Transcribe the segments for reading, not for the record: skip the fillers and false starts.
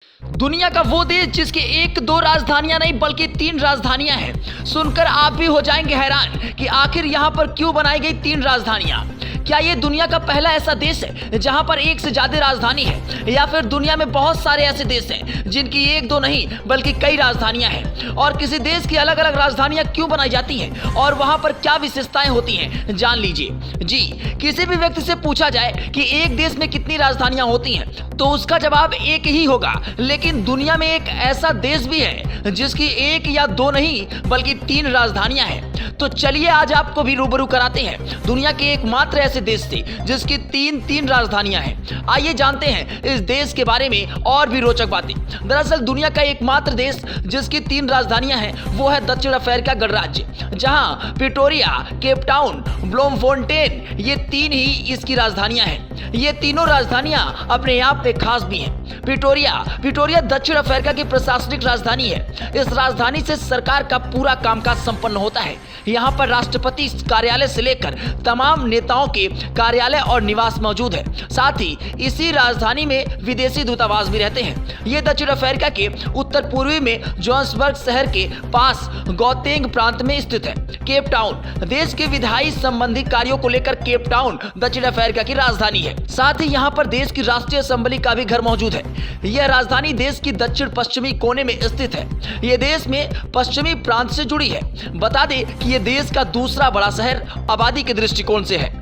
दुनिया का वो देश जिसकी एक दो राजधानियां नहीं बल्कि 3 राजधानियां हैं। सुनकर आप भी हो जाएंगे हैरान कि आखिर यहां पर क्यों बनाई गई 3 राजधानियां। क्या ये दुनिया का पहला ऐसा देश है जहां पर एक से ज्यादा राजधानी है, या फिर दुनिया में बहुत सारे ऐसे देश हैं जिनकी एक दो नहीं बल्कि कई राजधानियां हैं। और किसी देश की अलग अलग राजधानियां क्यों बनाई जाती हैं और वहां पर क्या विशेषताएं होती हैं, जान लीजिए। जी, किसी भी व्यक्ति से पूछा जाए कि एक देश में कितनी राजधानियां होती हैं तो उसका जवाब एक ही होगा, लेकिन दुनिया में एक ऐसा देश भी है जिसकी एक या दो नहीं बल्कि 3 राजधानियां हैं। तो चलिए आज आपको भी रूबरू कराते हैं दुनिया के एकमात्र ऐसे देश से जिसकी 3 राजधानियां हैं। आइए जानते हैं इस देश के बारे में और भी रोचक बातें। दरअसल दुनिया का एकमात्र देश जिसकी 3 राजधानियां हैं वो है दक्षिण अफ्रीका गणराज्य, जहां प्रिटोरिया, केप टाउन, ब्लोमफोंटेन ये 3 ही इसकी राजधानियां हैं। ये तीनों राजधानियां अपने आप में खास भी हैं। प्रिटोरिया दक्षिण अफ्रीका की प्रशासनिक राजधानी है। इस राजधानी से सरकार का पूरा कामकाज संपन्न होता है। यहाँ पर राष्ट्रपति कार्यालय से लेकर तमाम नेताओं के कार्यालय और निवास मौजूद है। साथ ही इसी राजधानी में विदेशी दूतावास भी रहते हैं। ये दक्षिण अफ्रीका के उत्तर पूर्वी में जोहान्सबर्ग शहर के पास गौतेंग प्रांत में स्थित है। केप टाउन देश के विधायी संबंधी कार्यों को लेकर केप टाउन दक्षिण अफ्रीका की राजधानी है। साथ ही यहाँ पर देश की राष्ट्रीय असेंबली का भी घर मौजूद है। यह राजधानी देश की दक्षिण पश्चिमी कोने में स्थित है। यह देश में पश्चिमी प्रांत से जुड़ी है। बता दें कि यह देश का दूसरा बड़ा शहर आबादी के दृष्टिकोण से है।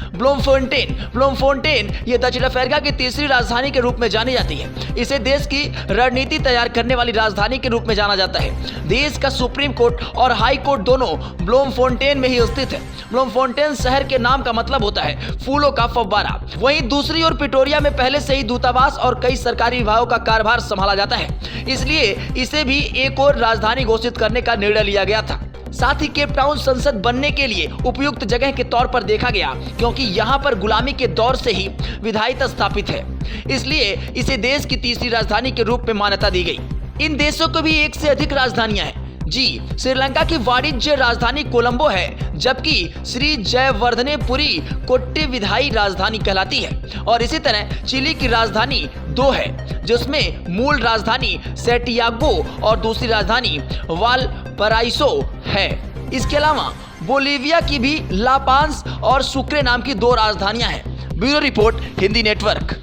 ब्लोमफोंटेन ये दक्षिण अफ्रीका की तीसरी राजधानी के रूप में जानी जाती है। इसे देश की रणनीति तैयार करने वाली राजधानी के रूप में जाना जाता है। देश का सुप्रीम कोर्ट और हाई कोर्ट दोनों ब्लोमफोंटेन में ही स्थित है। ब्लोमफोंटेन शहर के नाम का मतलब होता है फूलों का फव्वारा। वहीं दूसरी ओर प्रिटोरिया में पहले से ही दूतावास और कई सरकारी विभागों का कार्यभार संभाला जाता है, इसलिए इसे भी एक और राजधानी घोषित करने का निर्णय लिया गया था। साथ ही केप टाउन संसद बनने के लिए उपयुक्त जगह के तौर पर देखा गया, क्योंकि यहाँ पर गुलामी के दौर से ही विधायिता स्थापित है, इसलिए इसे देश की तीसरी राजधानी के रूप में मान्यता दी गई। इन देशों को भी एक से अधिक राजधानियां हैं। जी, श्रीलंका की वाणिज्य राजधानी कोलंबो है, जबकि श्री जयवर्धनेपुरी कोट्टे विधायी राजधानी कहलाती है। और इसी तरह चिली की राजधानी 2 है, जिसमें मूल राजधानी सैंटियागो और दूसरी राजधानी वालपराइसो है। इसके अलावा बोलीविया की भी ला पाज और सुक्रे नाम की 2 राजधानियां हैं। Bureau report, Hindi network.